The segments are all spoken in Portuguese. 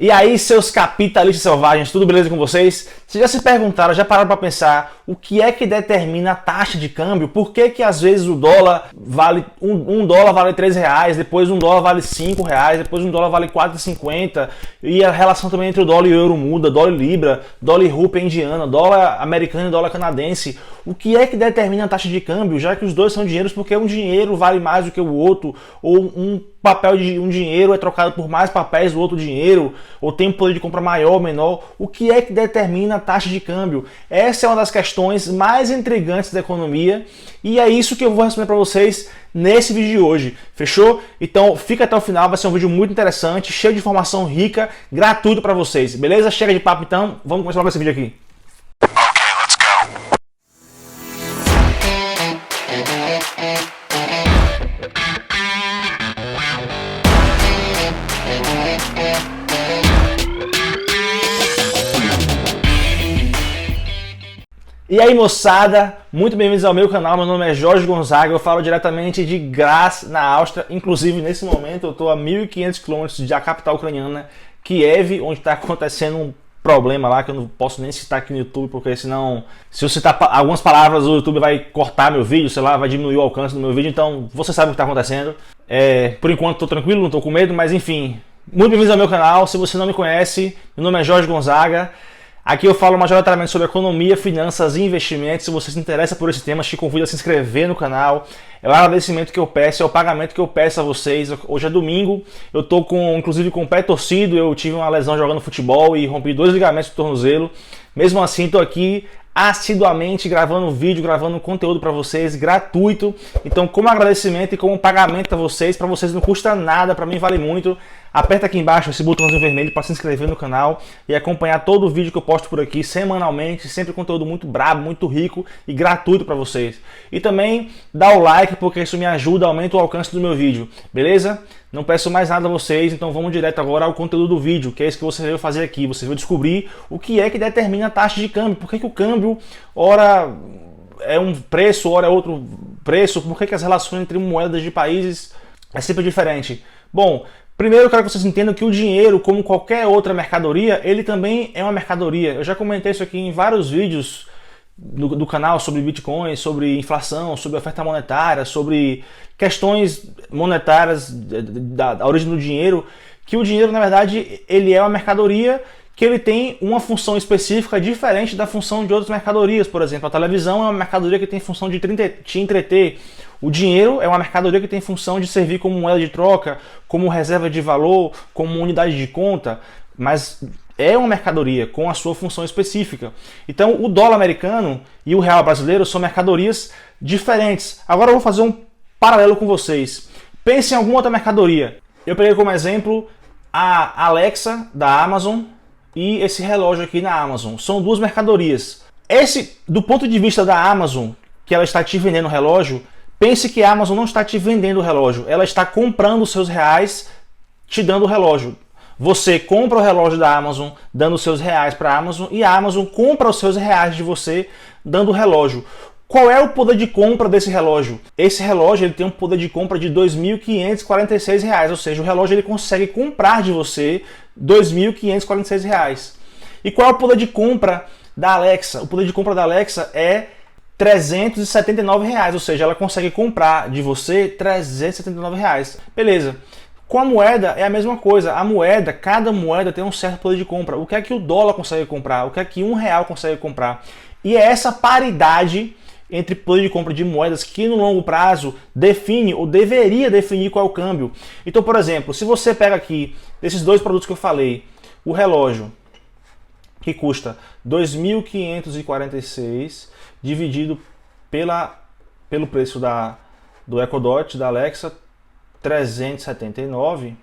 E aí, seus capitalistas selvagens, tudo beleza com vocês? Vocês já se perguntaram, já pararam para pensar o que é que determina a taxa de câmbio? Por que que às vezes o dólar vale, um dólar vale R$3, depois um dólar vale R$5, depois um dólar vale R$4,50 e a relação também entre o dólar e o euro muda, dólar e libra, dólar e rúpia indiana, dólar americano e dólar canadense. O que é que determina a taxa de câmbio? Já que os dois são dinheiros, porque um dinheiro vale mais do que o outro, ou um papel de um dinheiro é trocado por mais papéis do outro dinheiro, ou tem um poder de compra maior ou menor. O que é que determina a taxa de câmbio? Essa é uma das questões mais intrigantes da economia e é isso que eu vou responder para vocês nesse vídeo de hoje, fechou? Então fica até o final, vai ser um vídeo muito interessante, cheio de informação rica, gratuito para vocês, beleza? Chega de papo então, vamos começar com esse vídeo aqui. E aí moçada, muito bem-vindos ao meu canal, meu nome é Jorge Gonzaga, eu falo diretamente de Graz, na Áustria, inclusive nesse momento eu estou a 1.500 km da capital ucraniana, Kiev, onde está acontecendo um problema lá que eu não posso nem citar aqui no YouTube, porque senão, se eu citar algumas palavras o YouTube vai cortar meu vídeo, sei lá, vai diminuir o alcance do meu vídeo, então você sabe o que está acontecendo. Por enquanto estou tranquilo, não estou com medo, mas enfim, muito bem-vindos ao meu canal, se você não me conhece, meu nome é Jorge Gonzaga. Aqui eu falo majoritariamente sobre economia, finanças e investimentos. Se você se interessa por esse tema, te convido a se inscrever no canal. É o agradecimento que eu peço, é o pagamento que eu peço a vocês. Hoje é domingo, eu tô inclusive com o pé torcido, eu tive uma lesão jogando futebol e rompi 2 ligamentos do tornozelo. Mesmo assim, tô aqui assiduamente gravando vídeo, gravando conteúdo para vocês, gratuito. Então, como agradecimento e como pagamento a vocês, para vocês não custa nada, para mim vale muito. Aperta aqui embaixo esse botãozinho vermelho para se inscrever no canal e acompanhar todo o vídeo que eu posto por aqui semanalmente, sempre conteúdo muito brabo, muito rico e gratuito para vocês. E também dá o like, porque isso me ajuda, aumenta o alcance do meu vídeo, beleza? Não peço mais nada a vocês, então vamos direto agora ao conteúdo do vídeo, que é isso que você veio fazer aqui. Você veio descobrir o que é que determina a taxa de câmbio, por que que o câmbio, ora é um preço, ora é outro preço, por que que as relações entre moedas de países é sempre diferente. Bom, primeiro eu quero que vocês entendam que o dinheiro, como qualquer outra mercadoria, ele também é uma mercadoria. Eu já comentei isso aqui em vários vídeos do canal sobre Bitcoin, sobre inflação, sobre oferta monetária, sobre questões monetárias da origem do dinheiro, que o dinheiro, na verdade, ele é uma mercadoria que ele tem uma função específica diferente da função de outras mercadorias. Por exemplo, a televisão é uma mercadoria que tem função de te entreter. O dinheiro é uma mercadoria que tem função de servir como moeda de troca, como reserva de valor, como unidade de conta, mas é uma mercadoria com a sua função específica. Então, o dólar americano e o real brasileiro são mercadorias diferentes. Agora eu vou fazer um paralelo com vocês. Pense em alguma outra mercadoria. Eu peguei como exemplo a Alexa da Amazon e esse relógio aqui na Amazon. São duas mercadorias. Do ponto de vista da Amazon, que ela está te vendendo o relógio, pense que a Amazon não está te vendendo o relógio. Ela está comprando os seus reais, te dando o relógio. Você compra o relógio da Amazon, dando os seus reais para a Amazon, e a Amazon compra os seus reais de você, dando o relógio. Qual é o poder de compra desse relógio? Esse relógio ele tem um poder de compra de R$ 2.546, ou seja, o relógio ele consegue comprar de você R$ 2.546. E qual é o poder de compra da Alexa? O poder de compra da Alexa é R$ 379, ou seja, ela consegue comprar de você R$ 379. Beleza. Com a moeda é a mesma coisa. A moeda, cada moeda tem um certo poder de compra. O que é que o dólar consegue comprar? O que é que R$1 consegue comprar? E é essa paridade entre poder de compra de moedas que no longo prazo define ou deveria definir qual é o câmbio. Então, por exemplo, se você pega aqui esses dois produtos que eu falei, o relógio que custa 2.546 dividido pelo preço do Echo Dot, da Alexa, 379,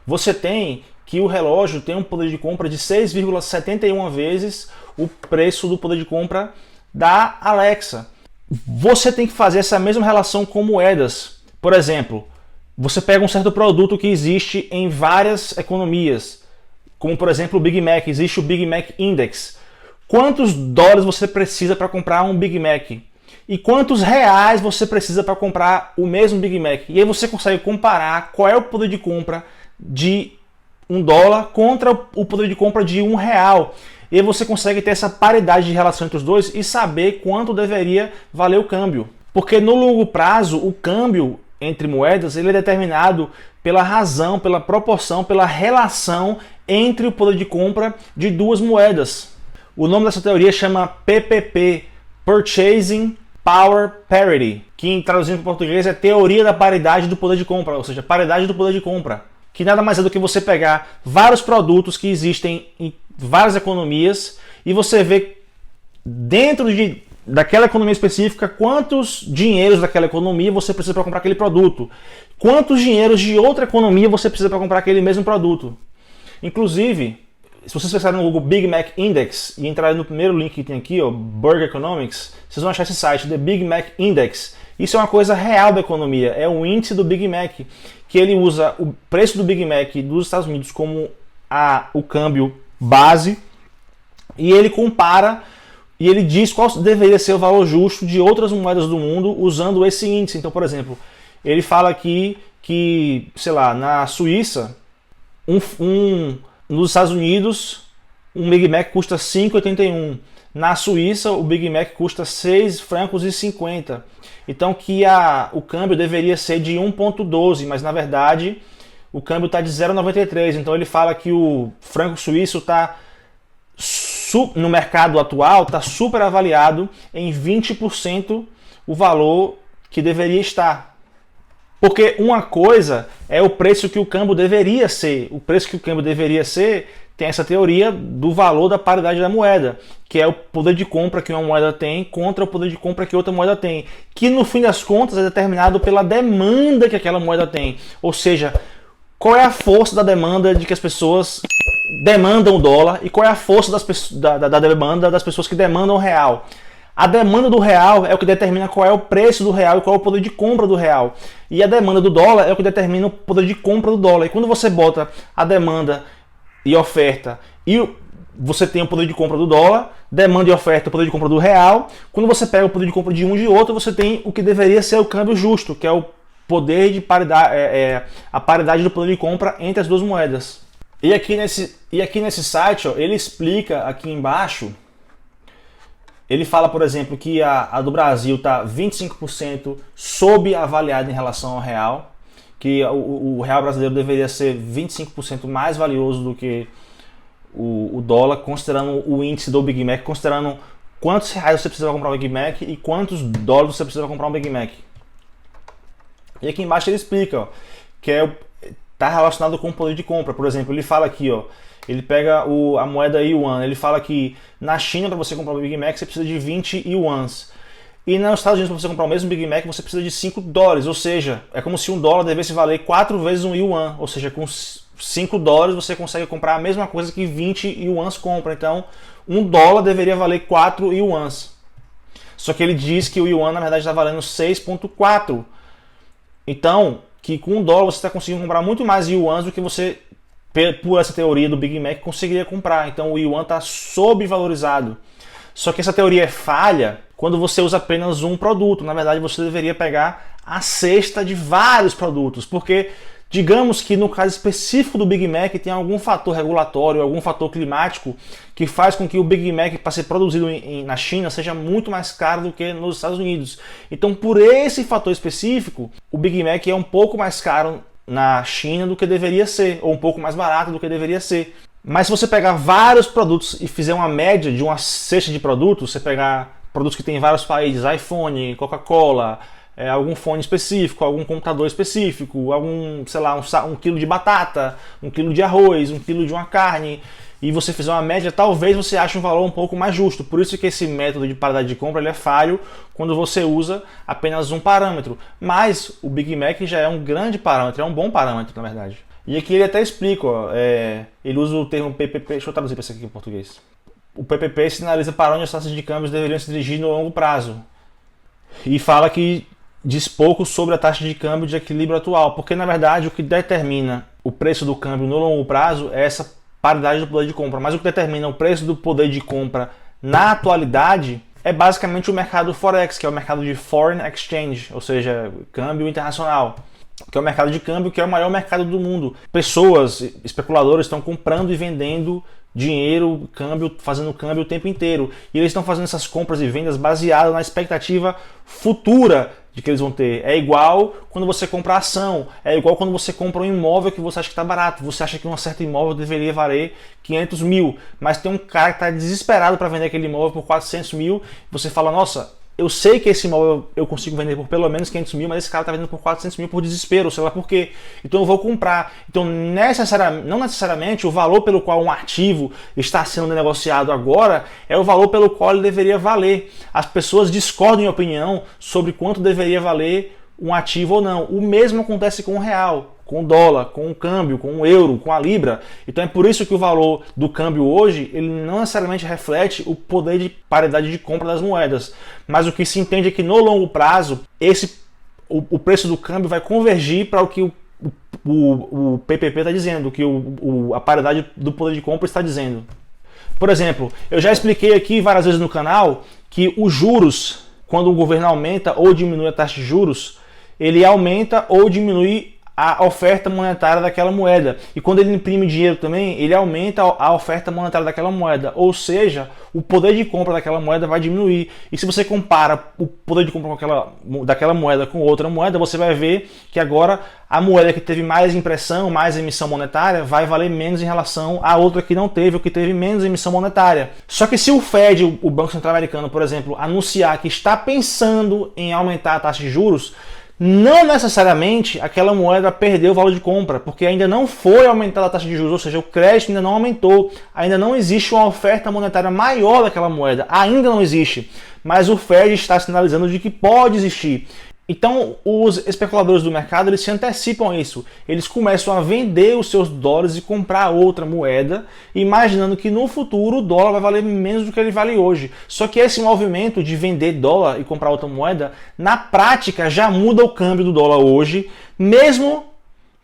você tem que o relógio tem um poder de compra de 6,71 vezes o preço do poder de compra da Alexa. Você tem que fazer essa mesma relação com moedas. Por exemplo, você pega um certo produto que existe em várias economias, como por exemplo o Big Mac, existe o Big Mac Index. Quantos dólares você precisa para comprar um Big Mac? E quantos reais você precisa para comprar o mesmo Big Mac? E aí você consegue comparar qual é o poder de compra de US$ 1 contra o poder de compra de R$ 1. E você consegue ter essa paridade de relação entre os dois e saber quanto deveria valer o câmbio. Porque no longo prazo, o câmbio entre moedas ele é determinado pela razão, pela proporção, pela relação entre o poder de compra de duas moedas. O nome dessa teoria chama PPP, Purchasing Power Parity, que traduzindo para o português é teoria da paridade do poder de compra, ou seja, paridade do poder de compra. Que nada mais é do que você pegar vários produtos que existem em várias economias e você vê dentro daquela economia específica quantos dinheiros daquela economia você precisa para comprar aquele produto, quantos dinheiros de outra economia você precisa para comprar aquele mesmo produto. Inclusive, se vocês pensarem no Google Big Mac Index e entrarem no primeiro link que tem aqui, ó, Burger Economics, vocês vão achar esse site, The Big Mac Index. Isso é uma coisa real da economia, é o índice do Big Mac, que ele usa o preço do Big Mac dos Estados Unidos como o câmbio base, e ele compara e ele diz qual deveria ser o valor justo de outras moedas do mundo usando esse índice. Então, por exemplo, ele fala aqui que, sei lá, na Suíça, nos Estados Unidos, um Big Mac custa 5,81. Na Suíça, o Big Mac custa 6,50 francos. Então, que o câmbio deveria ser de 1,12, mas na verdade o câmbio está de 0,93. Então, ele fala que o franco suíço está, no mercado atual, está super avaliado em 20% o valor que deveria estar. Porque uma coisa é o preço que o câmbio deveria ser. O preço que o câmbio deveria ser tem essa teoria do valor da paridade da moeda, que é o poder de compra que uma moeda tem contra o poder de compra que outra moeda tem, que no fim das contas é determinado pela demanda que aquela moeda tem. Ou seja, qual é a força da demanda de que as pessoas demandam o dólar e qual é a força da demanda das pessoas que demandam o real. A demanda do real é o que determina qual é o preço do real e qual é o poder de compra do real. E a demanda do dólar é o que determina o poder de compra do dólar. E quando você bota a demanda e oferta e você tem o poder de compra do dólar, demanda e oferta, o poder de compra do real. Quando você pega o poder de compra de um e de outro, você tem o que deveria ser o câmbio justo, que é o poder de paridade, a paridade do poder de compra entre as duas moedas. E aqui nesse site, ó, ele explica aqui embaixo, ele fala, por exemplo, que a do Brasil está 25% sobreavaliada em relação ao real, que o real brasileiro deveria ser 25% mais valioso do que o dólar, considerando o índice do Big Mac, considerando quantos reais você precisa comprar um Big Mac e quantos dólares você precisa comprar um Big Mac. E aqui embaixo ele explica, ó, que está relacionado com o poder de compra. Por exemplo, ele fala aqui, ó, ele pega a moeda Yuan, ele fala que na China, para você comprar um Big Mac, você precisa de 20 Yuans. E nos Estados Unidos, para você comprar o mesmo Big Mac, você precisa de 5 dólares. Ou seja, é como se um dólar devesse valer 4 vezes um Yuan. Ou seja, com 5 dólares você consegue comprar a mesma coisa que 20 Yuans compra. Então, um dólar deveria valer 4 Yuans. Só que ele diz que o Yuan, na verdade, está valendo 6,4. Então, que com um dólar você está conseguindo comprar muito mais Yuans do que você, por essa teoria do Big Mac, conseguiria comprar. Então o Yuan está sobrevalorizado. Só que essa teoria é falha quando você usa apenas um produto. Na verdade, você deveria pegar a cesta de vários produtos, porque digamos que no caso específico do Big Mac tem algum fator regulatório, algum fator climático que faz com que o Big Mac, para ser produzido na China, seja muito mais caro do que nos Estados Unidos. Então, por esse fator específico, o Big Mac é um pouco mais caro na China do que deveria ser, ou um pouco mais barato do que deveria ser. Mas se você pegar vários produtos e fizer uma média de uma cesta de produtos, você pegar produtos que tem em vários países, iPhone, Coca-Cola, algum fone específico, algum computador específico, sei lá, um quilo de batata, um quilo de arroz, um quilo de uma carne, e você fizer uma média, talvez você ache um valor um pouco mais justo. Por isso que esse método de paridade de compra ele é falho quando você usa apenas um parâmetro. Mas o Big Mac já é um grande parâmetro, é um bom parâmetro, na verdade. E aqui ele até explica, ó, ele usa o termo PPP, deixa eu traduzir para isso aqui em português. O PPP sinaliza para onde as taxas de câmbios deveriam se dirigir no longo prazo. E fala que diz pouco sobre a taxa de câmbio de equilíbrio atual, porque na verdade o que determina o preço do câmbio no longo prazo é essa paridade do poder de compra, mas o que determina o preço do poder de compra na atualidade é basicamente o mercado Forex, que é o mercado de Foreign Exchange, ou seja, câmbio internacional. que é o mercado de câmbio, que é o maior mercado do mundo. Pessoas, especuladores, estão comprando e vendendo dinheiro, câmbio, fazendo câmbio o tempo inteiro. E eles estão fazendo essas compras e vendas baseadas na expectativa futura de que eles vão ter. É igual quando você compra ação, é igual quando você compra um imóvel que você acha que está barato. Você acha que um certo imóvel deveria valer 500 mil, mas tem um cara que está desesperado para vender aquele imóvel por 400 mil. Você fala, nossa, eu sei que esse imóvel eu consigo vender por pelo menos 500 mil, mas esse cara está vendendo por 400 mil por desespero, sei lá por quê. Então eu vou comprar. Então não necessariamente o valor pelo qual um ativo está sendo negociado agora é o valor pelo qual ele deveria valer. As pessoas discordam em opinião sobre quanto deveria valer um ativo ou não. O mesmo acontece com o real, com o dólar, com o câmbio, com o euro, com a libra. Então é por isso que o valor do câmbio hoje, ele não necessariamente reflete o poder de paridade de compra das moedas. Mas o que se entende é que no longo prazo, o preço do câmbio vai convergir para o que o PPP está dizendo, o que a paridade do poder de compra está dizendo. Por exemplo, eu já expliquei aqui várias vezes no canal que os juros, quando o governo aumenta ou diminui a taxa de juros, ele aumenta ou diminui a oferta monetária daquela moeda. E quando ele imprime dinheiro também, ele aumenta a oferta monetária daquela moeda. Ou seja, o poder de compra daquela moeda vai diminuir. E se você compara o poder de compra daquela moeda com outra moeda, você vai ver que agora a moeda que teve mais impressão, mais emissão monetária, vai valer menos em relação à outra que não teve, ou que teve menos emissão monetária. Só que se o Fed, o Banco Central Americano, por exemplo, anunciar que está pensando em aumentar a taxa de juros, não necessariamente aquela moeda perdeu o valor de compra, porque ainda não foi aumentada a taxa de juros, ou seja, o crédito ainda não aumentou, ainda não existe uma oferta monetária maior daquela moeda, ainda não existe, mas o Fed está sinalizando de que pode existir. Então, os especuladores do mercado, eles se antecipam a isso. Eles começam a vender os seus dólares e comprar outra moeda, imaginando que no futuro o dólar vai valer menos do que ele vale hoje. Só que esse movimento de vender dólar e comprar outra moeda, na prática já muda o câmbio do dólar hoje, mesmo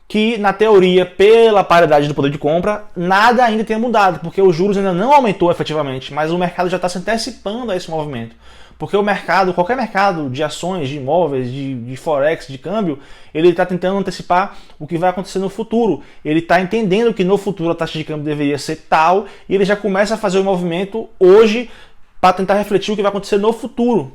que na teoria, pela paridade do poder de compra, nada ainda tenha mudado, porque os juros ainda não aumentou efetivamente, mas o mercado já está se antecipando a esse movimento. Porque o mercado, qualquer mercado de ações, de imóveis, de forex, de câmbio, ele está tentando antecipar o que vai acontecer no futuro. Ele está entendendo que no futuro a taxa de câmbio deveria ser tal e ele já começa a fazer o movimento hoje para tentar refletir o que vai acontecer no futuro.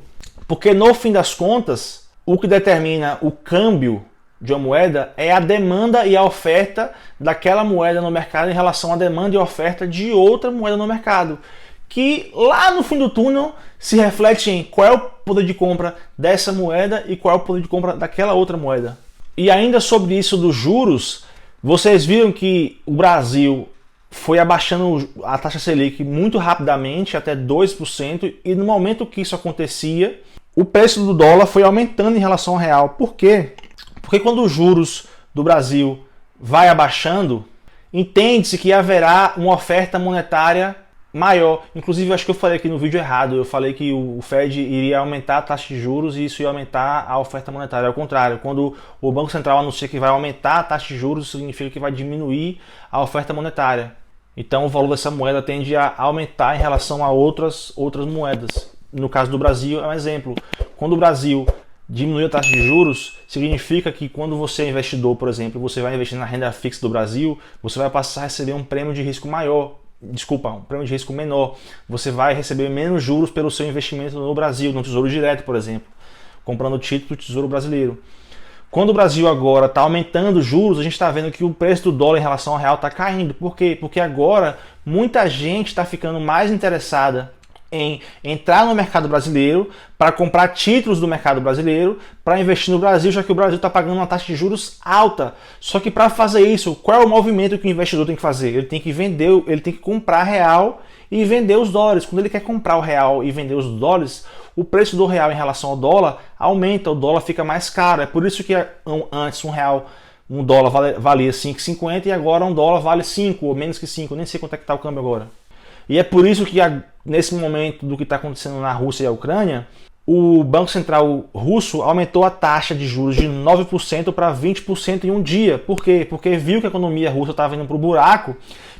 Porque no fim das contas, o que determina o câmbio de uma moeda é a demanda e a oferta daquela moeda no mercado em relação à demanda e oferta de outra moeda no mercado, que lá no fim do túnel se reflete em qual é o poder de compra dessa moeda e qual é o poder de compra daquela outra moeda. E ainda sobre isso dos juros, vocês viram que o Brasil foi abaixando a taxa Selic muito rapidamente, até 2%, e no momento que isso acontecia, o preço do dólar foi aumentando em relação ao real. Por quê? Porque quando os juros do Brasil vai abaixando, entende-se que haverá uma oferta monetária maior. Inclusive, acho que eu falei aqui no vídeo errado. Eu falei que o Fed iria aumentar a taxa de juros e isso ia aumentar a oferta monetária. Ao contrário, quando o Banco Central anuncia que vai aumentar a taxa de juros, isso significa que vai diminuir a oferta monetária. Então, o valor dessa moeda tende a aumentar em relação a outras moedas. No caso do Brasil, é um exemplo. Quando o Brasil diminui a taxa de juros, significa que quando você é investidor, por exemplo, você vai investir na renda fixa do Brasil, você vai passar a receber um prêmio de risco maior. Um prêmio de risco menor. Você vai receber menos juros pelo seu investimento no Brasil, no Tesouro Direto, por exemplo, comprando título do Tesouro Brasileiro. Quando o Brasil agora está aumentando os juros, a gente está vendo que o preço do dólar em relação ao real está caindo. Por quê? Porque agora muita gente está ficando mais interessada em entrar no mercado brasileiro para comprar títulos do mercado brasileiro para investir no Brasil, já que o Brasil está pagando uma taxa de juros alta. Só que para fazer isso, qual é o movimento que o investidor tem que fazer? Ele tem que vender, ele tem que comprar real e vender os dólares. Quando ele quer comprar o real e vender os dólares, o preço do real em relação ao dólar aumenta, o dólar fica mais caro. É por isso que antes um dólar valia 5,50 e agora um dólar vale 5 ou menos que 5, nem sei quanto é que está o câmbio agora. E é por isso que nesse momento do que está acontecendo na Rússia e a Ucrânia, o Banco Central russo aumentou a taxa de juros de 9% para 20% em um dia. Por quê? Porque viu que a economia russa estava indo para o buraco,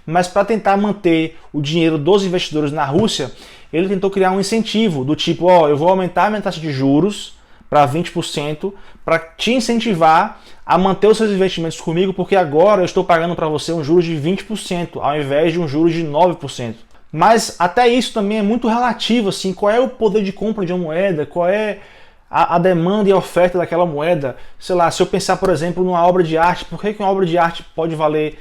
mas para tentar manter o dinheiro dos investidores na Rússia, ele tentou criar um incentivo do tipo, eu vou aumentar a minha taxa de juros para 20% para te incentivar a manter os seus investimentos comigo, porque agora eu estou pagando para você um juros de 20%, ao invés de um juros de 9%. Mas até isso também é muito relativo, assim, qual é o poder de compra de uma moeda, qual é a demanda e a oferta daquela moeda. Sei lá, se eu pensar, por exemplo, numa obra de arte, por que uma obra de arte pode valer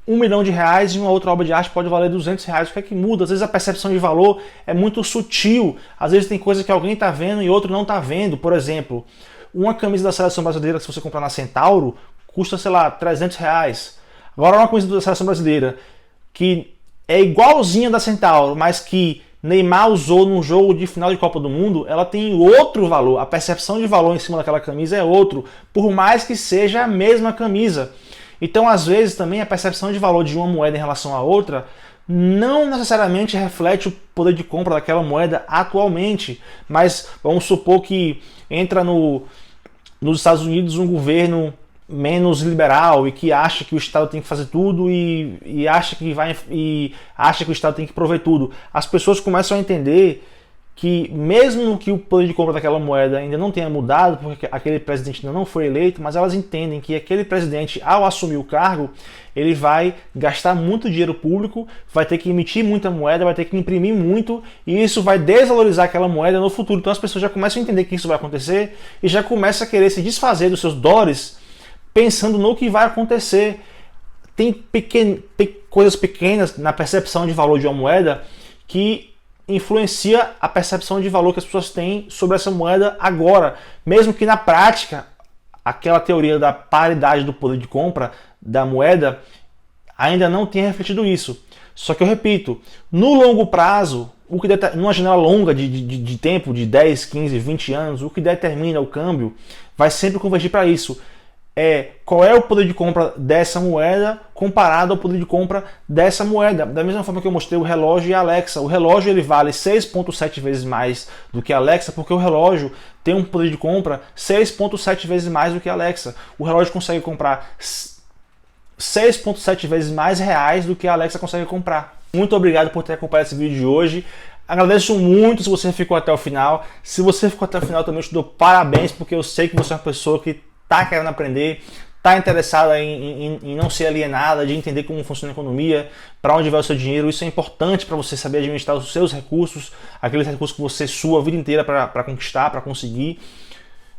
R$1 milhão e uma outra obra de arte pode valer R$200? O que é que muda? Às vezes a percepção de valor é muito sutil, às vezes tem coisa que alguém está vendo e outro não está vendo. Por exemplo, uma camisa da seleção brasileira, se você comprar na Centauro, custa, sei lá, R$300. Agora uma camisa da seleção brasileira que é igualzinha da Centauro, mas que Neymar usou num jogo de final de Copa do Mundo, ela tem outro valor. A percepção de valor em cima daquela camisa é outro, por mais que seja a mesma camisa. Então, às vezes, também a percepção de valor de uma moeda em relação à outra não necessariamente reflete o poder de compra daquela moeda atualmente. Mas vamos supor que entra nos Estados Unidos um governo menos liberal e que acha que o Estado tem que fazer tudo e acha que o Estado tem que prover tudo. As pessoas começam a entender que mesmo que o poder de compra daquela moeda ainda não tenha mudado, porque aquele presidente ainda não foi eleito, mas elas entendem que aquele presidente, ao assumir o cargo, ele vai gastar muito dinheiro público, vai ter que emitir muita moeda, vai ter que imprimir muito, e isso vai desvalorizar aquela moeda no futuro. Então as pessoas já começam a entender que isso vai acontecer e já começam a querer se desfazer dos seus dólares pensando no que vai acontecer. Tem coisas pequenas na percepção de valor de uma moeda que influencia a percepção de valor que as pessoas têm sobre essa moeda agora. Mesmo que na prática, aquela teoria da paridade do poder de compra da moeda ainda não tenha refletido isso. Só que eu repito, no longo prazo, numa janela longa de tempo, de 10, 15, 20 anos, o que determina o câmbio vai sempre convergir para isso. Qual é o poder de compra dessa moeda comparado ao poder de compra dessa moeda. Da mesma forma que eu mostrei o relógio e a Alexa. O relógio ele vale 6,7 vezes mais do que a Alexa, porque o relógio tem um poder de compra 6,7 vezes mais do que a Alexa. O relógio consegue comprar 6,7 vezes mais reais do que a Alexa consegue comprar. Muito obrigado por ter acompanhado esse vídeo de hoje. Agradeço muito se você ficou até o final. Se você ficou até o final, também te dou parabéns, porque eu sei que você é uma pessoa que está querendo aprender, está interessada em não ser alienada, de entender como funciona a economia, para onde vai o seu dinheiro. Isso é importante para você saber administrar os seus recursos, aqueles recursos que você sua a vida inteira para conquistar, para conseguir.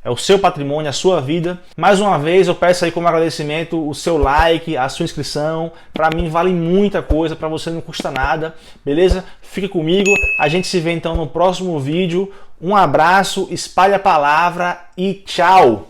É o seu patrimônio, a sua vida. Mais uma vez eu peço aí como agradecimento o seu like, a sua inscrição. Para mim vale muita coisa, para você não custa nada, beleza? Fica comigo, a gente se vê então no próximo vídeo. Um abraço, espalhe a palavra e tchau!